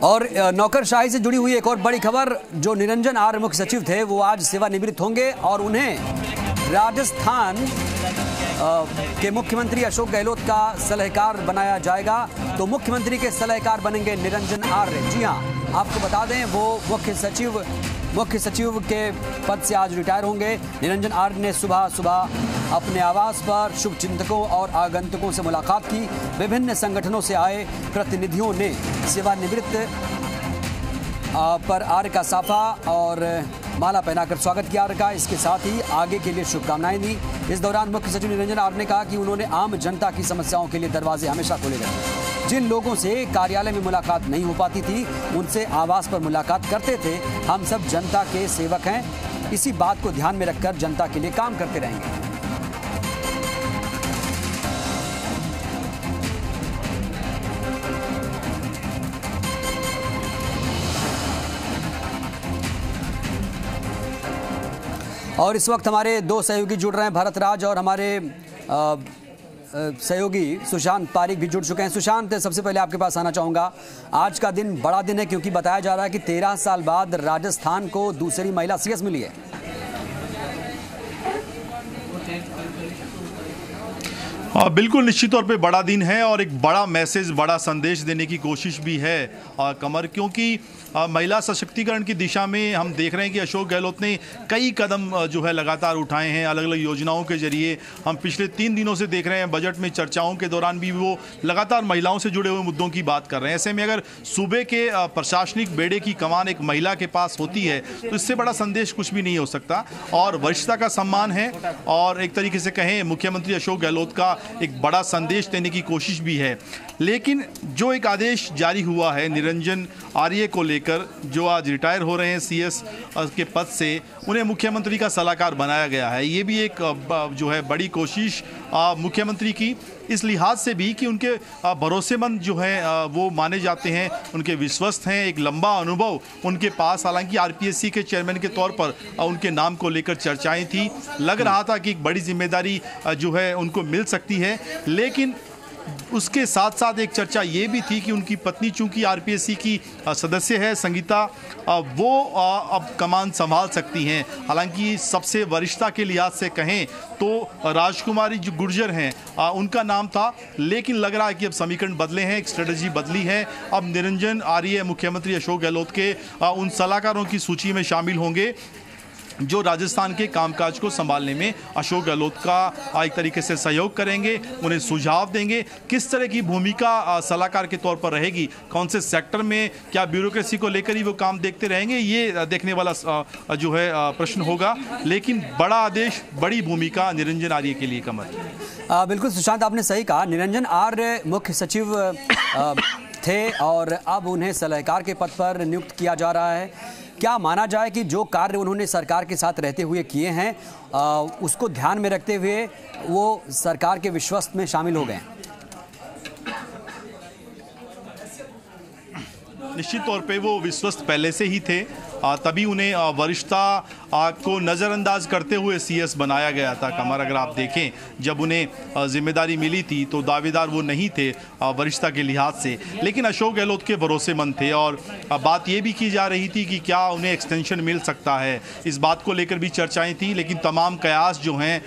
और नौकरशाही से जुड़ी हुई एक और बड़ी खबर, जो निरंजन आर्य मुख्य सचिव थे वो आज सेवानिवृत्त होंगे और उन्हें राजस्थान के मुख्यमंत्री अशोक गहलोत का सलाहकार बनाया जाएगा। तो मुख्यमंत्री के सलाहकार बनेंगे निरंजन आर्य। जी हाँ, आपको बता दें वो मुख्य सचिव के पद से आज रिटायर होंगे। निरंजन आर्य ने सुबह अपने आवास पर शुभचिंतकों और आगंतुकों से मुलाकात की। विभिन्न संगठनों से आए प्रतिनिधियों ने सेवानिवृत्त पर आर्य का साफा और माला पहनाकर स्वागत किया आर्य का। इसके साथ ही आगे के लिए शुभकामनाएं दी। इस दौरान मुख्य सचिव निरंजन आर्य ने कहा कि उन्होंने आम जनता की समस्याओं के लिए दरवाजे हमेशा खोले रखे। जिन लोगों से कार्यालय में मुलाकात नहीं हो पाती थी उनसे आवास पर मुलाकात करते थे। हम सब जनता के सेवक हैं, इसी बात को ध्यान में रखकर जनता के लिए काम करते रहेंगे। और इस वक्त हमारे दो सहयोगी जुड़ रहे हैं, भरत राज और हमारे सहयोगी सुशांत पारिक भी जुड़ चुके हैं। सुशांत, सबसे पहले आपके पास आना चाहूँगा। आज का दिन बड़ा दिन है क्योंकि बताया जा रहा है कि 13 साल बाद राजस्थान को दूसरी महिला सीएस मिली है। बिल्कुल, निश्चित तौर पे बड़ा दिन है और एक बड़ा मैसेज, बड़ा संदेश देने की कोशिश भी है कमर, क्योंकि महिला सशक्तिकरण की दिशा में हम देख रहे हैं कि अशोक गहलोत ने कई कदम जो है लगातार उठाए हैं अलग अलग योजनाओं के जरिए। हम पिछले 3 दिनों से देख रहे हैं, बजट में चर्चाओं के दौरान भी वो लगातार महिलाओं से जुड़े हुए मुद्दों की बात कर रहे हैं। ऐसे में अगर सूबे के प्रशासनिक बेड़े की कमान एक महिला के पास होती है तो इससे बड़ा संदेश कुछ भी नहीं हो सकता। और वरिष्ठता का सम्मान है और एक तरीके से कहें मुख्यमंत्री अशोक गहलोत का एक बड़ा संदेश देने की कोशिश भी है। लेकिन जो एक आदेश जारी हुआ है निरंजन आर्य को लेकर, जो आज रिटायर हो रहे हैं सीएस के पद से, उन्हें मुख्यमंत्री का सलाहकार बनाया गया है। ये भी एक जो है बड़ी कोशिश मुख्यमंत्री की, इस लिहाज से भी कि उनके भरोसेमंद जो है वो माने जाते हैं, उनके विश्वस्त हैं, एक लंबा अनुभव उनके पास। हालांकि आरपीएससी के चेयरमैन के तौर पर उनके नाम को लेकर चर्चाएं थी, लग रहा था कि एक बड़ी जिम्मेदारी जो है उनको मिल सकती है। लेकिन उसके साथ साथ एक चर्चा ये भी थी कि उनकी पत्नी चूंकि आरपीएससी की सदस्य है संगीता, वो अब कमान संभाल सकती हैं। हालांकि सबसे वरिष्ठता के लिहाज से कहें तो राजकुमारी जो गुर्जर हैं उनका नाम था, लेकिन लग रहा है कि अब समीकरण बदले हैं, एक स्ट्रेटजी बदली है। अब निरंजन आर्य मुख्यमंत्री अशोक गहलोत के उन सलाहकारों की सूची में शामिल होंगे जो राजस्थान के कामकाज को संभालने में अशोक गहलोत का एक तरीके से सहयोग करेंगे, उन्हें सुझाव देंगे। किस तरह की भूमिका सलाहकार के तौर पर रहेगी, कौन से सेक्टर में, क्या ब्यूरोक्रेसी को लेकर ही वो काम देखते रहेंगे, ये देखने वाला जो है प्रश्न होगा। लेकिन बड़ा आदेश, बड़ी भूमिका निरंजन आर्य के लिए कमर। बिल्कुल सुशांत, आपने सही कहा। निरंजन आर्य मुख्य सचिव थे और अब उन्हें सलाहकार के पद पर नियुक्त किया जा रहा है। क्या माना जाए कि जो कार्य उन्होंने सरकार के साथ रहते हुए किए हैं उसको ध्यान में रखते हुए वो सरकार के विश्वस्त में शामिल हो गए? निश्चित तौर पे वो विश्वस्त पहले से ही थे, तभी उन्हें वरिष्ठता को नज़रअंदाज करते हुए सीएस बनाया गया था। कमर, अगर आप देखें जब उन्हें जिम्मेदारी मिली थी तो दावेदार वो नहीं थे वरिष्ठता के लिहाज से, लेकिन अशोक गहलोत के भरोसेमंद थे। और बात ये भी की जा रही थी कि क्या उन्हें एक्सटेंशन मिल सकता है, इस बात को लेकर भी चर्चाएं थी। लेकिन तमाम कयास जो हैं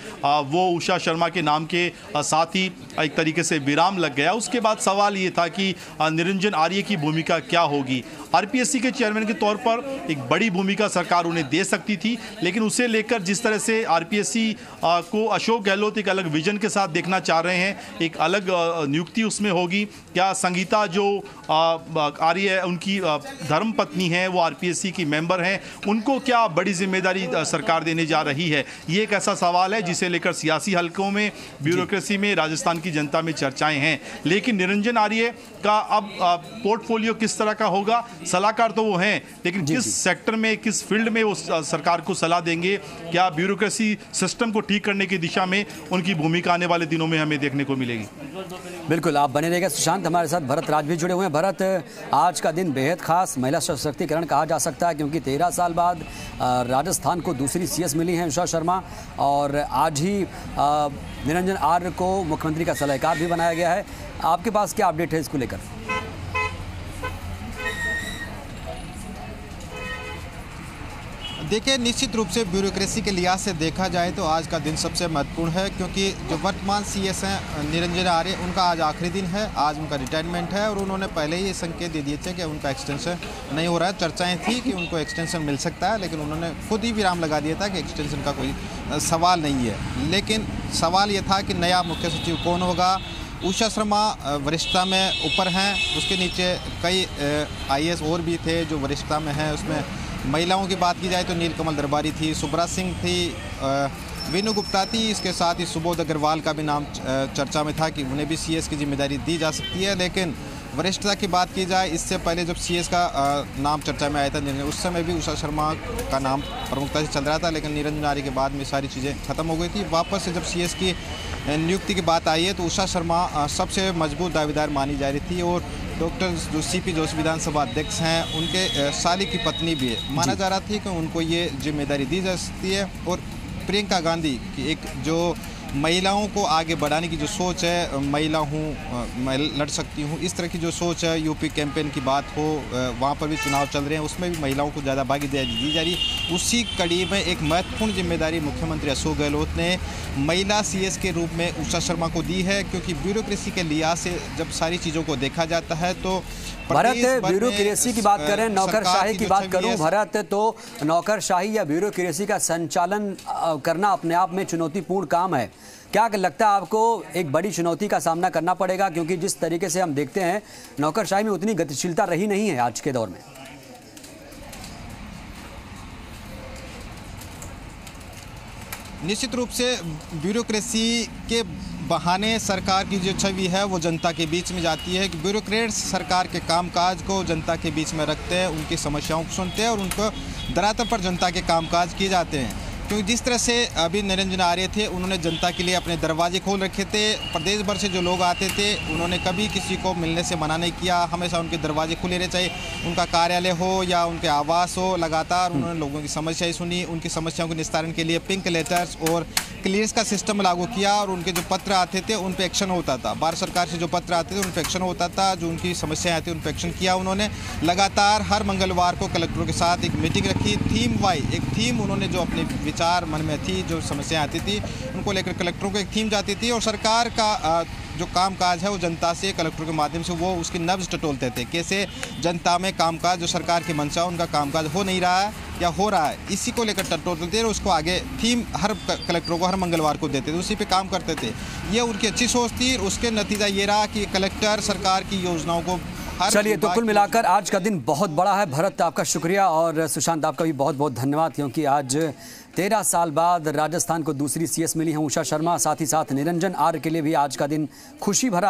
वो उषा शर्मा के नाम के साथ ही एक तरीके से विराम लग गया। उसके बाद सवाल ये था कि निरंजन आर्य की भूमिका क्या होगी। आरपीएससी के चेयरमैन के तौर पर एक बड़ी भूमिका सरकार उन्हें दे सकती थी, लेकिन उसे लेकर जिस तरह से आरपीएससी को अशोक गहलोत एक अलग विजन के साथ देखना चाह रहे हैं, एक अलग नियुक्ति उसमें होगी। क्या संगीता जो आर्य उनकी धर्म पत्नी है, वो आरपीएससी की मेंबर हैं, उनको क्या बड़ी जिम्मेदारी सरकार देने जा रही है, ये एक ऐसा सवाल है जिसे लेकर सियासी हलकों में, ब्यूरोक्रेसी में, राजस्थान की जनता में चर्चाएं हैं। लेकिन निरंजन आर्य का अब पोर्टफोलियो किस तरह का होगा, सलाहकार तो वो हैं, लेकिन किस सेक्टर में, किस फील्ड में वो सरकार को सलाह देंगे, क्या ब्यूरोक्रेसी सिस्टम को ठीक करने की दिशा में उनकी भूमिका आने वाले दिनों में हमें देखने को मिलेगी। बिल्कुल, आप बने रहिएगा सुशांत। हमारे साथ भरत राज भी जुड़े हुए हैं। भरत, आज का दिन बेहद खास महिला सशक्तिकरण कहा जा सकता है क्योंकि 13 साल बाद राजस्थान को दूसरी सीएस मिली है उषा शर्मा, और आज ही निरंजन आर्य को मुख्यमंत्री का सलाहकार भी बनाया गया है। आपके पास क्या अपडेट है इसको लेकर? देखिए, निश्चित रूप से ब्यूरोक्रेसी के लिहाज से देखा जाए तो आज का दिन सबसे महत्वपूर्ण है, क्योंकि जो वर्तमान सीएस हैं निरंजन आर्य, उनका आज आखिरी दिन है। आज उनका रिटायरमेंट है और उन्होंने पहले ही संकेत दे दिए थे कि उनका एक्सटेंशन नहीं हो रहा है। चर्चाएं थी कि उनको एक्सटेंशन मिल सकता है, लेकिन उन्होंने खुद ही विराम लगा दिया था कि एक्सटेंशन का कोई सवाल नहीं है। लेकिन सवाल ये था कि नया मुख्य सचिव कौन होगा। उषा शर्मा वरिष्ठता में ऊपर हैं, उसके नीचे कई IAS और भी थे जो वरिष्ठता में हैं। उसमें महिलाओं की बात की जाए तो नीलकमल दरबारी थी, सुब्रा सिंह थी, वीनू गुप्ता थी। इसके साथ ही सुबोध अग्रवाल का भी नाम चर्चा में था कि उन्हें भी CS की जिम्मेदारी दी जा सकती है। लेकिन वरिष्ठता की बात की जाए, इससे पहले जब CS का नाम चर्चा में आया था, उस समय भी उषा शर्मा का नाम प्रमुखता से चल रहा था, लेकिन निरंजन आर्य के बाद में सारी चीज़ें खत्म हो गई थी। वापस से जब CS की नियुक्ति की बात आई है तो उषा शर्मा सबसे मजबूत दावेदार मानी जा रही थी। और डॉक्टर जो CP जोशी विधानसभा अध्यक्ष हैं, उनके साली की पत्नी भी है। माना जा रहा था कि उनको ये जिम्मेदारी दी जा सकती है। और प्रियंका गांधी की एक जो महिलाओं को आगे बढ़ाने की जो सोच है, महिला हूँ, मैं लड़ सकती हूँ, इस तरह की जो सोच है, यूपी कैंपेन की बात हो, वहाँ पर भी चुनाव चल रहे हैं, उसमें भी महिलाओं को ज़्यादा भागीदारी दी जा रही। उसी कड़ी में एक महत्वपूर्ण जिम्मेदारी मुख्यमंत्री अशोक गहलोत ने महिला CS के रूप में उषा शर्मा को दी है, क्योंकि ब्यूरोक्रेसी के लिहाज से जब सारी चीज़ों को देखा जाता है तो भरत, ब्यूरोक्रेसी की बात करें, नौकरशाही की बात करूं भरत, तो नौकरशाही या ब्यूरोक्रेसी का संचालन करना अपने आप में चुनौतीपूर्ण काम है। क्या लगता है आपको एक बड़ी चुनौती का सामना करना पड़ेगा, क्योंकि जिस तरीके से हम देखते हैं नौकरशाही में उतनी गतिशीलता रही नहीं है आज के दौर में? निश्चित रूप से ब्यूरोक्रेसी के बहाने सरकार की जो छवि है वो जनता के बीच में जाती है कि ब्यूरोक्रेट्स सरकार के कामकाज को जनता के बीच में रखते हैं, उनकी समस्याओं को सुनते हैं और उनको धरातल पर जनता के कामकाज किए जाते हैं। क्योंकि जिस तरह से अभी निरंजन आर्य थे, उन्होंने जनता के लिए अपने दरवाजे खोल रखे थे। प्रदेश भर से जो लोग आते थे, उन्होंने कभी किसी को मिलने से मना नहीं किया, हमेशा उनके दरवाजे खुले रहे, चाहे उनका कार्यालय हो या उनके आवास हो। लगातार उन्होंने लोगों की समस्याएं सुनी, उनकी समस्याओं के निस्तारण के लिए पिंक लेटर्स और क्लियरेंस का सिस्टम लागू किया और उनके जो पत्र आते थे उन पर एक्शन होता था। भारत सरकार से जो पत्र आते थे उन पर एक्शन होता था, जो उनकी समस्याएं आती उन पर एक्शन किया उन्होंने। लगातार हर मंगलवार को कलेक्टरों के साथ एक मीटिंग रखी, थीम वाइज एक थीम उन्होंने जो अपने विचार मन में थी, जो समस्याएं आती थी, उनको लेकर कलेक्टरों को एक थीम जाती थी और सरकार का जो कामकाज है वो जनता से कलेक्टरों के माध्यम से वो उसकी नब्ज टटोलते थे। कैसे जनता में कामकाज जो सरकार की मंशा उनका कामकाज हो नहीं रहा है या हो रहा है, इसी को लेकर टटोलते थे और उसको आगे थीम हर कलेक्टरों को हर मंगलवार को देते थे, उसी पे काम करते थे। ये उनकी अच्छी सोच थी। उसके नतीजा ये रहा कि कलेक्टर सरकार की योजनाओं को। चलिए, तो कुल मिलाकर आज का दिन बहुत बड़ा है। भरत, आपका शुक्रिया और सुशांत, आपका भी बहुत बहुत धन्यवाद, क्योंकि आज 13 साल बाद राजस्थान को दूसरी CS मिली है उषा शर्मा। साथ ही साथ निरंजन आर्य के लिए भी आज का दिन खुशी भरा